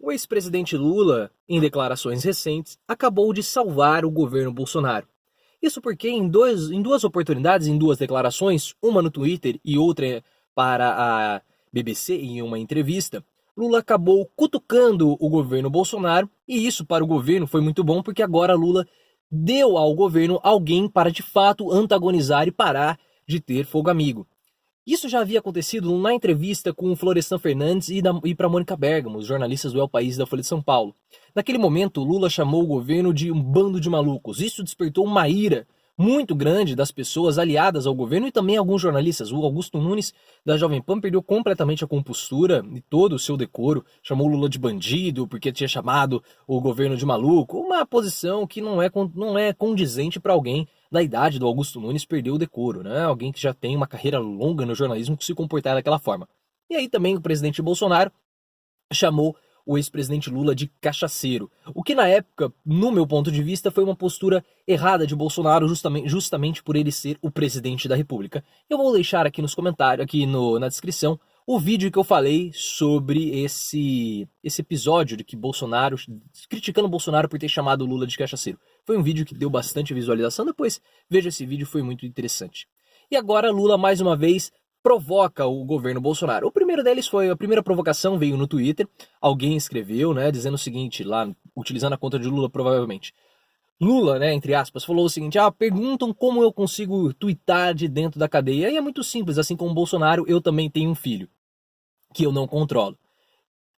O ex-presidente Lula, em declarações recentes, acabou de salvar o governo Bolsonaro. Isso porque em duas oportunidades, em duas declarações, uma no Twitter e outra para a BBC em uma entrevista, Lula acabou cutucando o governo Bolsonaro, e isso para o governo foi muito bom porque agora Lula deu ao governo alguém para de fato antagonizar e parar de ter fogo amigo. Isso já havia acontecido na entrevista com o Florestan Fernandes e para Mônica Bergamo, os jornalistas do El País da Folha de São Paulo. Naquele momento, Lula chamou o governo de um bando de malucos. Isso despertou uma ira muito grande das pessoas aliadas ao governo e também alguns jornalistas. O Augusto Nunes, da Jovem Pan, perdeu completamente a compostura e todo o seu decoro. Chamou Lula de bandido porque tinha chamado o governo de maluco. Uma posição que não é condizente para alguém da idade do Augusto Nunes perder o decoro, né? Alguém que já tem uma carreira longa no jornalismo que se comportar daquela forma. E aí também o presidente Bolsonaro chamou o ex-presidente Lula de cachaceiro. O que na época, no meu ponto de vista, foi uma postura errada de Bolsonaro, justamente por ele ser o presidente da República. Eu vou deixar aqui nos comentários, na descrição, o vídeo que eu falei sobre esse episódio de que Bolsonaro, criticando Bolsonaro por ter chamado Lula de cachaceiro. Foi um vídeo que deu bastante visualização, depois veja esse vídeo, foi muito interessante. E agora Lula, mais uma vez, provoca o governo Bolsonaro. O primeiro deles foi, a primeira provocação veio no Twitter, alguém escreveu, né, dizendo o seguinte, lá, utilizando a conta de Lula provavelmente. Lula, né, entre aspas, falou o seguinte, perguntam como eu consigo twittar de dentro da cadeia, e é muito simples, assim como o Bolsonaro, eu também tenho um filho, que eu não controlo.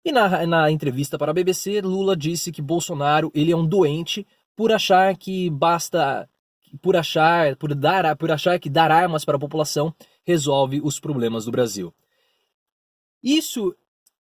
E na entrevista para a BBC, Lula disse que Bolsonaro, ele é um doente por achar que basta, por achar que dar armas para a população resolve os problemas do Brasil. Isso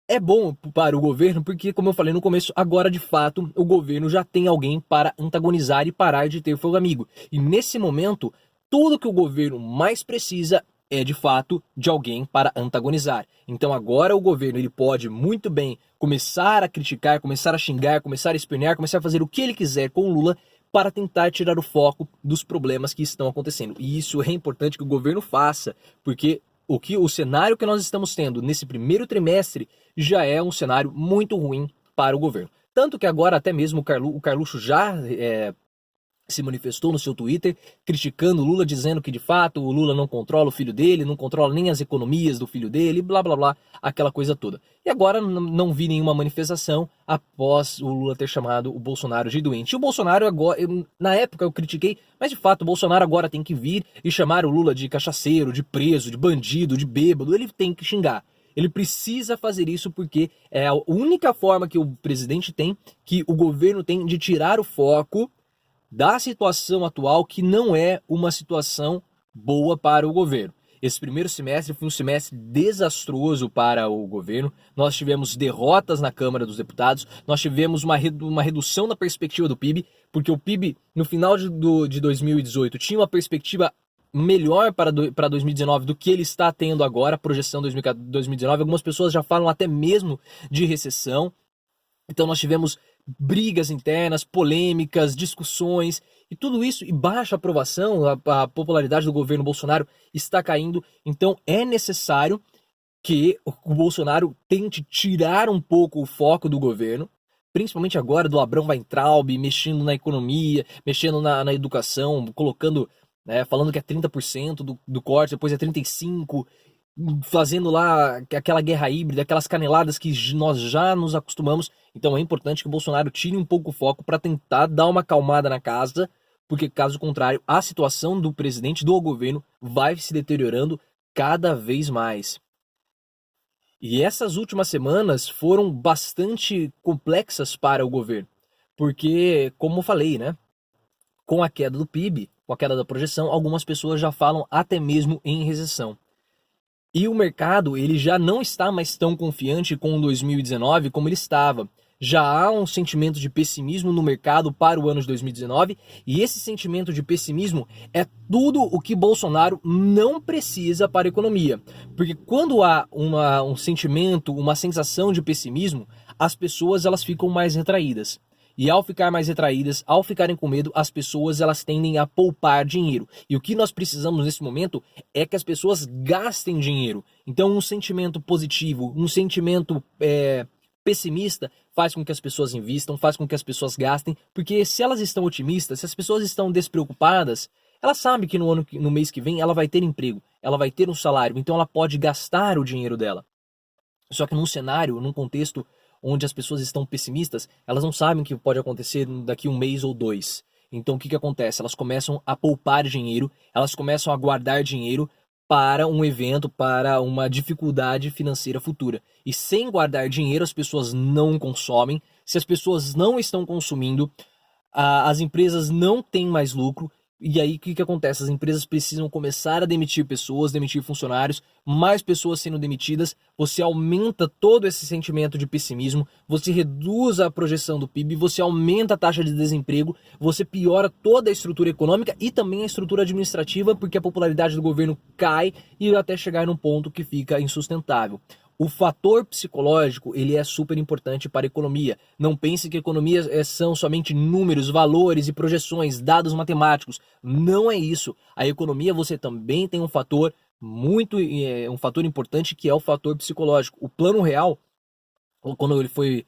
é bom para o governo porque, como eu falei no começo, agora de fato o governo já tem alguém para antagonizar e parar de ter fogo amigo. E nesse momento, tudo que o governo mais precisa é de fato de alguém para antagonizar. Então agora o governo ele pode muito bem começar a criticar, começar a xingar, começar a espernear, começar a fazer o que ele quiser com o Lula para tentar tirar o foco dos problemas que estão acontecendo. E isso é importante que o governo faça, porque o cenário que nós estamos tendo nesse primeiro trimestre já é um cenário muito ruim para o governo. Tanto que agora até mesmo o Carluxo já se manifestou no seu Twitter criticando o Lula, dizendo que de fato o Lula não controla o filho dele, não controla nem as economias do filho dele, blá blá blá, aquela coisa toda. E agora não vi nenhuma manifestação após o Lula ter chamado o Bolsonaro de doente. E o Bolsonaro agora, na época eu critiquei, mas de fato o Bolsonaro agora tem que vir e chamar o Lula de cachaceiro, de preso, de bandido, de bêbado, ele tem que xingar. Ele precisa fazer isso porque é a única forma que o presidente tem, que o governo tem de tirar o foco da situação atual, que não é uma situação boa para o governo. Esse primeiro semestre foi um semestre desastroso para o governo. Nós tivemos derrotas na Câmara dos Deputados, nós tivemos uma redução na perspectiva do PIB, porque o PIB, no final de 2018, tinha uma perspectiva melhor para 2019 do que ele está tendo agora, a projeção 2019. Algumas pessoas já falam até mesmo de recessão. Então nós tivemos brigas internas, polêmicas, discussões e tudo isso, e baixa aprovação, a popularidade do governo Bolsonaro está caindo. Então é necessário que o Bolsonaro tente tirar um pouco o foco do governo, principalmente agora do Abrão Weintraub, mexendo na economia, mexendo na educação, colocando, falando que é 30% do corte, depois é 35%, fazendo lá aquela guerra híbrida, aquelas caneladas que nós já nos acostumamos. Então é importante que o Bolsonaro tire um pouco o foco para tentar dar uma acalmada na casa, porque caso contrário, a situação do presidente, do governo, vai se deteriorando cada vez mais. E essas últimas semanas foram bastante complexas para o governo, porque, como eu falei, né, com a queda do PIB, com a queda da projeção, algumas pessoas já falam até mesmo em recessão. E o mercado ele já não está mais tão confiante com 2019 como ele estava. Já há um sentimento de pessimismo no mercado para o ano de 2019, e esse sentimento de pessimismo é tudo o que Bolsonaro não precisa para a economia. Porque quando há um sentimento, uma sensação de pessimismo, as pessoas elas ficam mais retraídas. E ao ficar mais retraídas, ao ficarem com medo, as pessoas elas tendem a poupar dinheiro. E o que nós precisamos nesse momento é que as pessoas gastem dinheiro. Então um sentimento positivo, um sentimento pessimista faz com que as pessoas invistam, faz com que as pessoas gastem, porque se elas estão otimistas, se as pessoas estão despreocupadas, ela sabe que no mês que vem ela vai ter emprego, ela vai ter um salário, então ela pode gastar o dinheiro dela. Só que num cenário, num contexto onde as pessoas estão pessimistas, elas não sabem o que pode acontecer daqui 1 mês ou 2. Então o que acontece? Elas começam a poupar dinheiro, elas começam a guardar dinheiro para um evento, para uma dificuldade financeira futura. E sem guardar dinheiro, as pessoas não consomem. Se as pessoas não estão consumindo, as empresas não têm mais lucro. E aí o que acontece? As empresas precisam começar a demitir pessoas, demitir funcionários, mais pessoas sendo demitidas, você aumenta todo esse sentimento de pessimismo, você reduz a projeção do PIB, você aumenta a taxa de desemprego, você piora toda a estrutura econômica e também a estrutura administrativa, porque a popularidade do governo cai e até chegar num ponto que fica insustentável. O fator psicológico, ele é super importante para a economia. Não pense que economia são somente números, valores e projeções, dados matemáticos. Não é isso. A economia, você também tem um fator um fator importante, que é o fator psicológico. O Plano Real, quando ele foi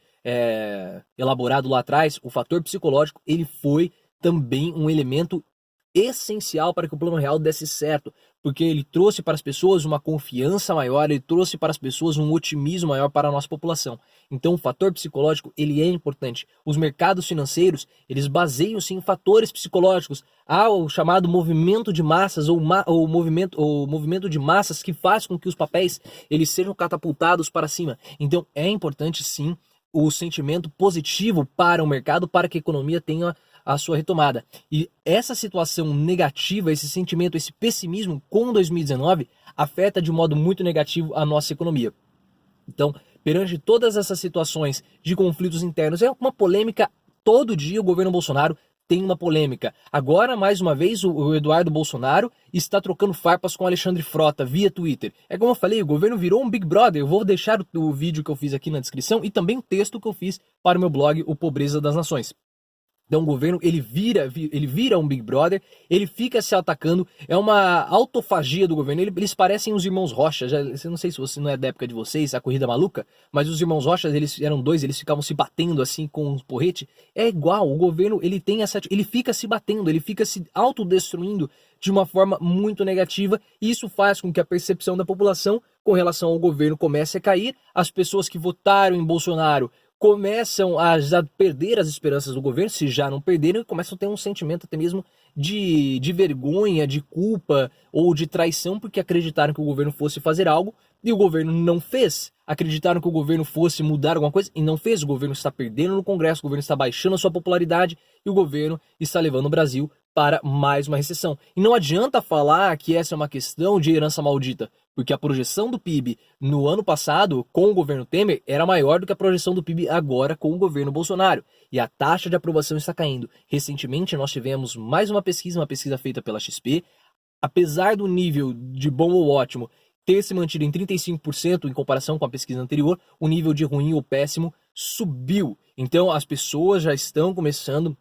elaborado lá atrás, o fator psicológico, ele foi também um elemento essencial para que o Plano Real desse certo, porque ele trouxe para as pessoas uma confiança maior, ele trouxe para as pessoas um otimismo maior para a nossa população. Então o fator psicológico, ele é importante. Os mercados financeiros, eles baseiam-se em fatores psicológicos. Há o chamado movimento de massas, ou movimento de massas, que faz com que os papéis eles sejam catapultados para cima. Então é importante sim o sentimento positivo para o mercado, para que a economia tenha a sua retomada. E essa situação negativa, esse sentimento, esse pessimismo com 2019 afeta de modo muito negativo a nossa economia. Então, perante todas essas situações de conflitos internos, é uma polêmica todo dia. O governo Bolsonaro tem uma polêmica. Agora, mais uma vez, o Eduardo Bolsonaro está trocando farpas com Alexandre Frota via Twitter. É como eu falei, o governo virou um Big Brother. Eu vou deixar o vídeo que eu fiz aqui na descrição e também o texto que eu fiz para o meu blog, O Pobreza das Nações. Então o governo, ele vira um Big Brother, ele fica se atacando, é uma autofagia do governo. Eles parecem os irmãos Rocha. Eu não sei se você não é da época de vocês, a Corrida Maluca, mas os irmãos Rocha, eles eram dois, eles ficavam se batendo assim com um porrete. É igual, o governo, ele fica se batendo, ele fica se autodestruindo de uma forma muito negativa, e isso faz com que a percepção da população com relação ao governo comece a cair. As pessoas que votaram em Bolsonaro começam a já perder as esperanças do governo, se já não perderam, e começam a ter um sentimento até mesmo de vergonha, de culpa ou de traição, porque acreditaram que o governo fosse fazer algo e o governo não fez. Acreditaram que o governo fosse mudar alguma coisa e não fez. O governo está perdendo no Congresso, o governo está baixando a sua popularidade e o governo está levando o Brasil para mais uma recessão. E não adianta falar que essa é uma questão de herança maldita, porque a projeção do PIB no ano passado, com o governo Temer, era maior do que a projeção do PIB agora com o governo Bolsonaro. E a taxa de aprovação está caindo. Recentemente nós tivemos mais uma pesquisa feita pela XP. Apesar do nível de bom ou ótimo ter se mantido em 35% em comparação com a pesquisa anterior, o nível de ruim ou péssimo subiu. Então as pessoas já estão começando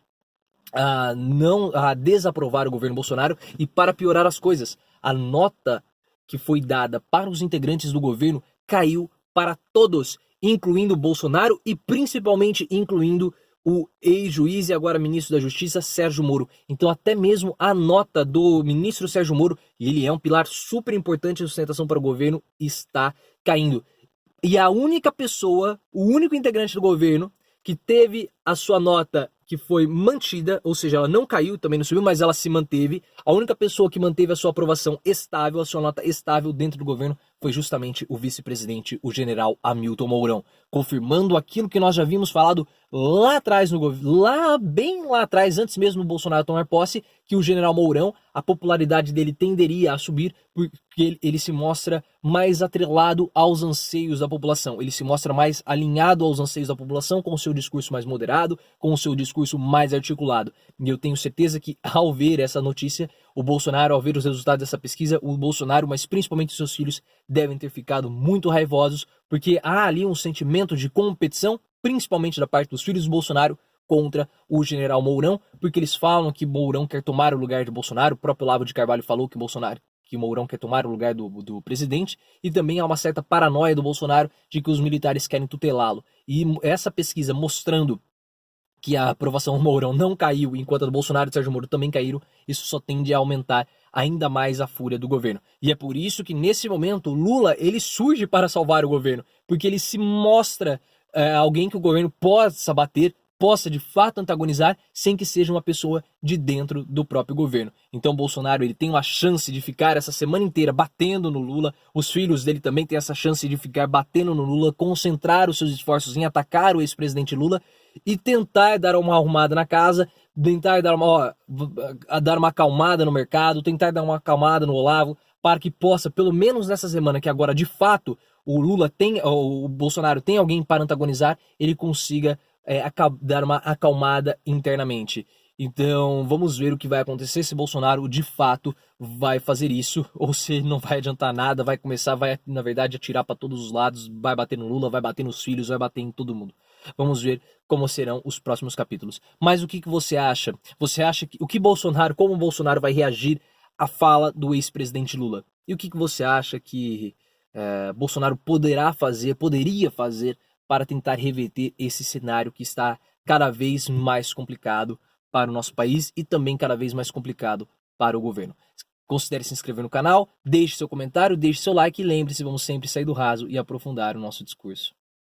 a desaprovar o governo Bolsonaro, e para piorar as coisas, a nota que foi dada para os integrantes do governo caiu para todos, incluindo Bolsonaro e principalmente incluindo o ex-juiz e agora ministro da Justiça, Sérgio Moro. Então até mesmo a nota do ministro Sérgio Moro, e ele é um pilar super importante de sustentação para o governo, está caindo. E a única pessoa, o único integrante do governo que teve a sua nota que foi mantida, ou seja, ela não caiu, também não subiu, mas ela se manteve. A única pessoa que manteve a sua aprovação estável, a sua nota estável dentro do governo, foi justamente o vice-presidente, o general Hamilton Mourão, confirmando aquilo que nós já havíamos falado lá atrás, bem lá atrás, antes mesmo do Bolsonaro tomar posse, que o general Mourão, a popularidade dele tenderia a subir, porque ele se mostra mais atrelado aos anseios da população, ele se mostra mais alinhado aos anseios da população, com o seu discurso mais moderado, com o seu discurso mais articulado. E eu tenho certeza que, ao ver essa notícia, o Bolsonaro, ao ver os resultados dessa pesquisa, o Bolsonaro, mas principalmente seus filhos, devem ter ficado muito raivosos, porque há ali um sentimento de competição, principalmente da parte dos filhos do Bolsonaro, contra o general Mourão, porque eles falam que Mourão quer tomar o lugar de Bolsonaro. O próprio Olavo de Carvalho falou que que o Mourão quer tomar o lugar do presidente, e também há uma certa paranoia do Bolsonaro de que os militares querem tutelá-lo. E essa pesquisa mostrando que a aprovação do Mourão não caiu, enquanto a do Bolsonaro e do Sérgio Moro também caíram, isso só tende a aumentar ainda mais a fúria do governo. E é por isso que, nesse momento, Lula ele surge para salvar o governo, porque ele se mostra alguém que o governo possa bater, possa de fato antagonizar, sem que seja uma pessoa de dentro do próprio governo. Então Bolsonaro ele tem uma chance de ficar essa semana inteira batendo no Lula, os filhos dele também têm essa chance de ficar batendo no Lula, concentrar os seus esforços em atacar o ex-presidente Lula e tentar dar uma arrumada na casa, tentar dar uma acalmada no mercado, tentar dar uma acalmada no Olavo, para que possa, pelo menos nessa semana que agora de fato o Bolsonaro tem alguém para antagonizar, ele consiga dar uma acalmada internamente. Então, vamos ver o que vai acontecer se Bolsonaro de fato vai fazer isso, ou se não vai adiantar nada, vai, na verdade, atirar para todos os lados, vai bater no Lula, vai bater nos filhos, vai bater em todo mundo. Vamos ver como serão os próximos capítulos. Mas o que você acha? Você acha que como o Bolsonaro vai reagir à fala do ex-presidente Lula? E o que você acha que Bolsonaro poderia fazer para tentar reverter esse cenário que está cada vez mais complicado para o nosso país e também cada vez mais complicado para o governo? Considere se inscrever no canal, deixe seu comentário, deixe seu like e lembre-se, vamos sempre sair do raso e aprofundar o nosso discurso.